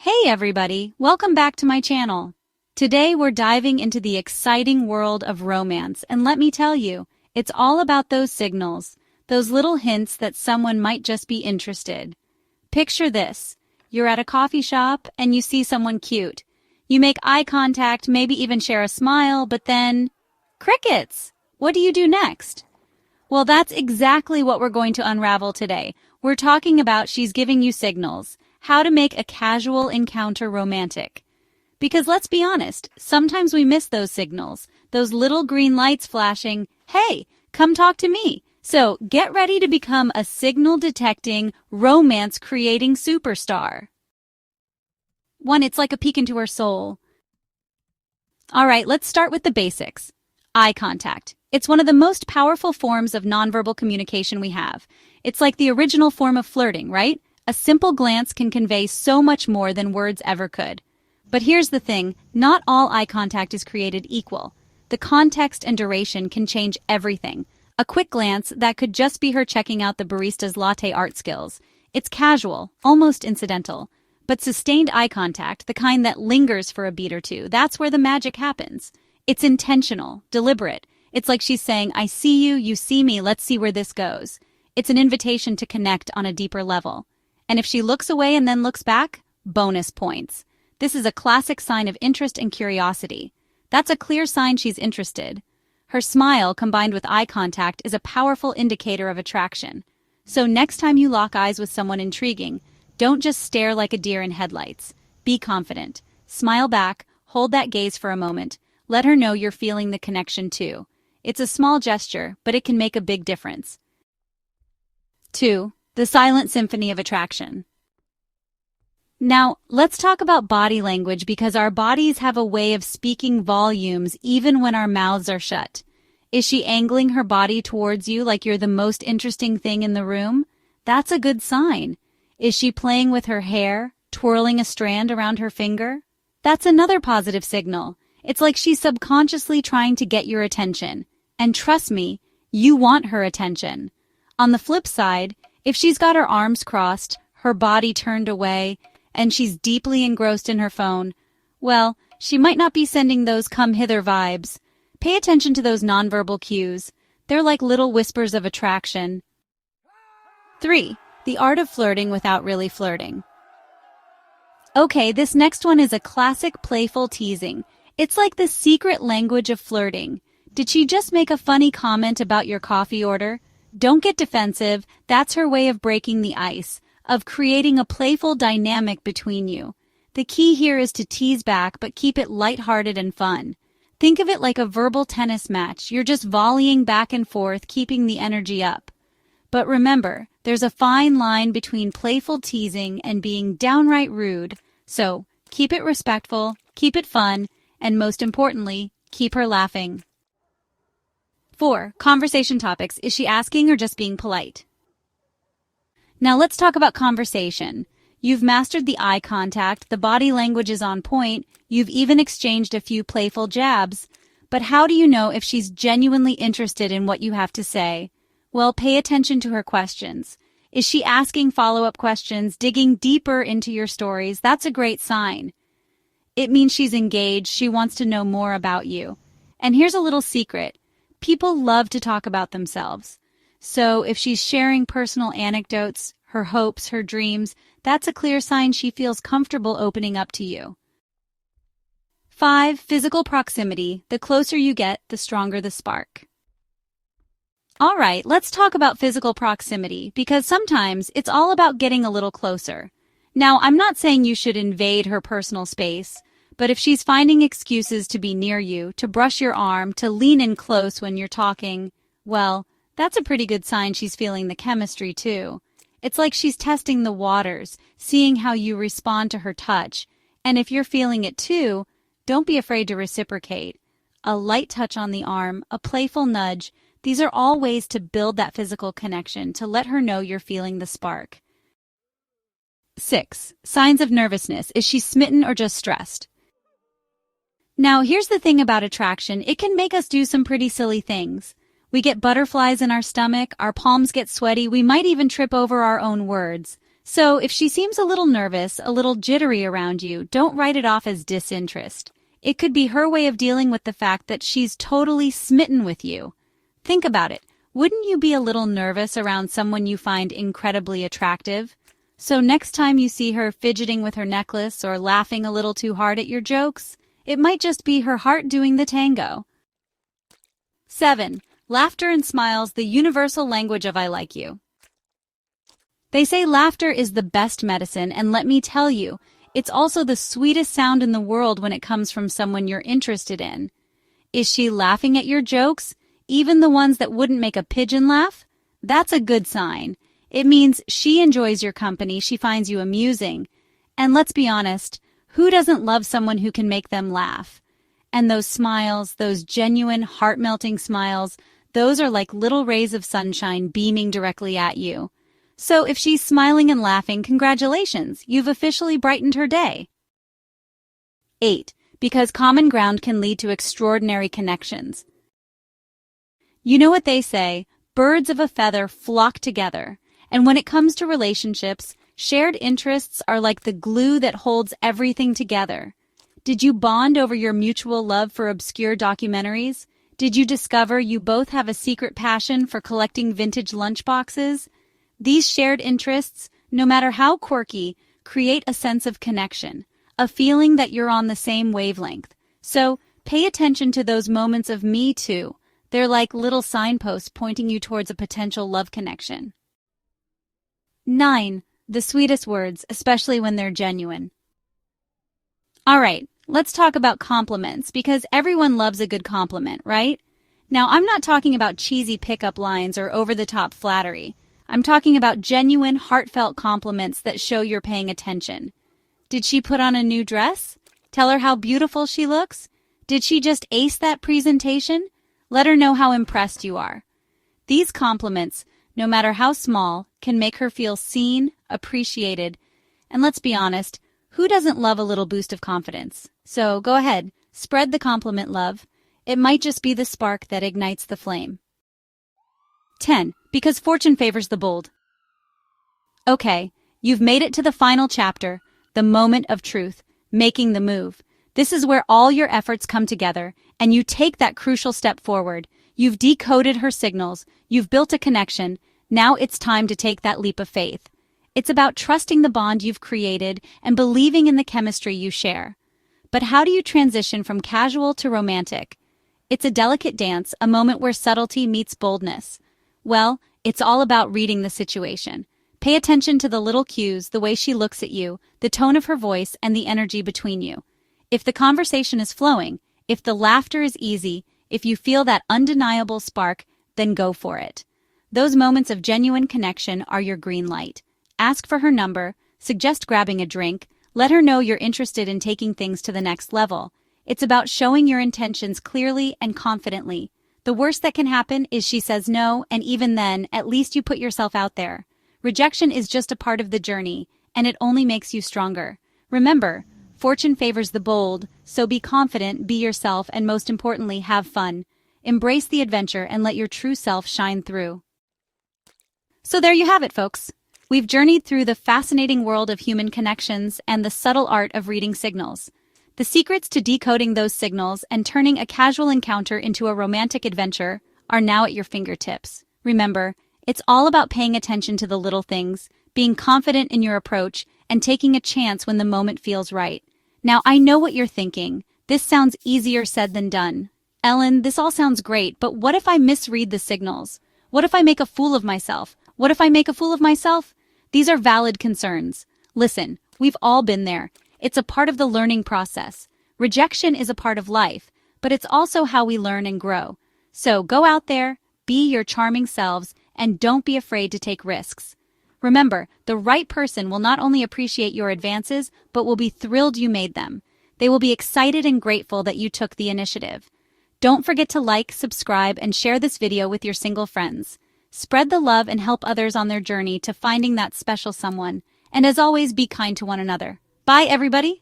Hey everybody, welcome back to my channel. Today we're diving into the exciting world of romance, and let me tell you, it's all about those signals, those little hints that someone might just be interested. Picture this. You're at a coffee shop and you see someone cute. You make eye contact, maybe even share a smile, but then crickets! What do you do next? Well, that's exactly what we're going to unravel today. We're talking about she's giving you signals. How to make a casual encounter romantic. Because let's be honest, sometimes we miss those signals, those little green lights flashing, hey, come talk to me. So get ready to become a signal-detecting, romance-creating superstar. 1. It's like a peek into her soul. All right, let's start with the basics. Eye contact. It's one of the most powerful forms of nonverbal communication we have. It's like the original form of flirting, right? A simple glance can convey so much more than words ever could. But here's the thing, not all eye contact is created equal. The context and duration can change everything. A quick glance, that could just be her checking out the barista's latte art skills. It's casual, almost incidental. But sustained eye contact, the kind that lingers for a beat or two, that's where the magic happens. It's intentional, deliberate. It's like she's saying, I see you, you see me, let's see where this goes. It's an invitation to connect on a deeper level. And if she looks away and then looks back, bonus points. This is a classic sign of interest and curiosity. That's a clear sign she's interested. Her smile, combined with eye contact, is a powerful indicator of attraction. So next time you lock eyes with someone intriguing, don't just stare like a deer in headlights. Be confident. Smile back, hold that gaze for a moment. Let her know you're feeling the connection too. It's a small gesture, but it can make a big difference. 2. The silent symphony of attraction. Now, let's talk about body language because our bodies have a way of speaking volumes even when our mouths are shut. Is she angling her body towards you like you're the most interesting thing in the room? That's a good sign. Is she playing with her hair, twirling a strand around her finger? That's another positive signal. It's like she's subconsciously trying to get your attention. And trust me, you want her attention. On the flip side, if she's got her arms crossed, her body turned away, and she's deeply engrossed in her phone, well, she might not be sending those come-hither vibes. Pay attention to those nonverbal cues. They're like little whispers of attraction. 3. The art of flirting without really flirting. Okay, this next one is a classic playful teasing. It's like the secret language of flirting. Did she just make a funny comment about your coffee order? Don't get defensive. That's her way of breaking the ice, of creating a playful dynamic between you. The key here is to tease back, but keep it lighthearted and fun. Think of it like a verbal tennis match. You're just volleying back and forth, keeping the energy up. But remember, there's a fine line between playful teasing and being downright rude. So keep it respectful, keep it fun, and most importantly, keep her laughing. 4. Conversation topics. Is she asking or just being polite? Now let's talk about conversation. You've mastered the eye contact, the body language is on point, you've even exchanged a few playful jabs. But how do you know if she's genuinely interested in what you have to say? Well, pay attention to her questions. Is she asking follow-up questions, digging deeper into your stories? That's a great sign. It means she's engaged, she wants to know more about you. And here's a little secret. People love to talk about themselves. So if she's sharing personal anecdotes, her hopes, her dreams, that's a clear sign she feels comfortable opening up to you. 5. Physical proximity. The closer you get, the stronger the spark. All right, let's talk about physical proximity because sometimes it's all about getting a little closer. Now, I'm not saying you should invade her personal space, but if she's finding excuses to be near you, to brush your arm, to lean in close when you're talking, well, that's a pretty good sign she's feeling the chemistry too. It's like she's testing the waters, seeing how you respond to her touch. And if you're feeling it too, don't be afraid to reciprocate. A light touch on the arm, a playful nudge, these are all ways to build that physical connection, to let her know you're feeling the spark. 6. Signs of nervousness. Is she smitten or just stressed? Now, here's the thing about attraction. It can make us do some pretty silly things. We get butterflies in our stomach, our palms get sweaty, we might even trip over our own words. So if she seems a little nervous, a little jittery around you, don't write it off as disinterest. It could be her way of dealing with the fact that she's totally smitten with you. Think about it. Wouldn't you be a little nervous around someone you find incredibly attractive? So next time you see her fidgeting with her necklace or laughing a little too hard at your jokes, it might just be her heart doing the tango. 7. Laughter and smiles, the universal language of I like you. They say laughter is the best medicine, and let me tell you, it's also the sweetest sound in the world when it comes from someone you're interested in. Is she laughing at your jokes, even the ones that wouldn't make a pigeon laugh? That's a good sign. It means she enjoys your company, she finds you amusing. And let's be honest, who doesn't love someone who can make them laugh? And those smiles, those genuine, heart-melting smiles, those are like little rays of sunshine beaming directly at you. So if she's smiling and laughing, congratulations, you've officially brightened her day. 8. Because common ground can lead to extraordinary connections. You know what they say, birds of a feather flock together. And when it comes to relationships, shared interests are like the glue that holds everything together. Did you bond over your mutual love for obscure documentaries? Did you discover you both have a secret passion for collecting vintage lunchboxes? These shared interests, no matter how quirky, create a sense of connection, a feeling that you're on the same wavelength. So, pay attention to those moments of me too. They're like little signposts pointing you towards a potential love connection. 9. The sweetest words, especially when they're genuine. Alright, let's talk about compliments, because everyone loves a good compliment, right? Now, I'm not talking about cheesy pickup lines or over-the-top flattery. I'm talking about genuine, heartfelt compliments that show you're paying attention. Did she put on a new dress? Tell her how beautiful she looks? Did she just ace that presentation? Let her know how impressed you are. These compliments, no matter how small, can make her feel seen, appreciated, and let's be honest, who doesn't love a little boost of confidence? So go ahead, spread the compliment love. It might just be the spark that ignites the flame. 10. Because fortune favors the bold. Okay, you've made it to the final chapter, the moment of truth, making the move. This is where all your efforts come together, and you take that crucial step forward. You've decoded her signals, you've built a connection, now it's time to take that leap of faith. It's about trusting the bond you've created and believing in the chemistry you share. But how do you transition from casual to romantic? It's a delicate dance, a moment where subtlety meets boldness. Well, it's all about reading the situation. Pay attention to the little cues, the way she looks at you, the tone of her voice, and the energy between you. If the conversation is flowing, if the laughter is easy, if you feel that undeniable spark, then go for it. Those moments of genuine connection are your green light. Ask for her number, suggest grabbing a drink, let her know you're interested in taking things to the next level. It's about showing your intentions clearly and confidently. The worst that can happen is she says no, and even then, at least you put yourself out there. Rejection is just a part of the journey, and it only makes you stronger. Remember, fortune favors the bold, so be confident, be yourself, and most importantly, have fun. Embrace the adventure and let your true self shine through. So there you have it, folks. We've journeyed through the fascinating world of human connections and the subtle art of reading signals. The secrets to decoding those signals and turning a casual encounter into a romantic adventure are now at your fingertips. Remember, it's all about paying attention to the little things, being confident in your approach, and taking a chance when the moment feels right. Now, I know what you're thinking. This sounds easier said than done. Ellen, this all sounds great, but what if I misread the signals? What if I make a fool of myself? What if I make a fool of myself? These are valid concerns. Listen, we've all been there. It's a part of the learning process. Rejection is a part of life, but it's also how we learn and grow. So go out there, be your charming selves, and don't be afraid to take risks. Remember, the right person will not only appreciate your advances, but will be thrilled you made them. They will be excited and grateful that you took the initiative. Don't forget to like, subscribe, and share this video with your single friends. Spread the love and help others on their journey to finding that special someone. And as always, be kind to one another. Bye, everybody!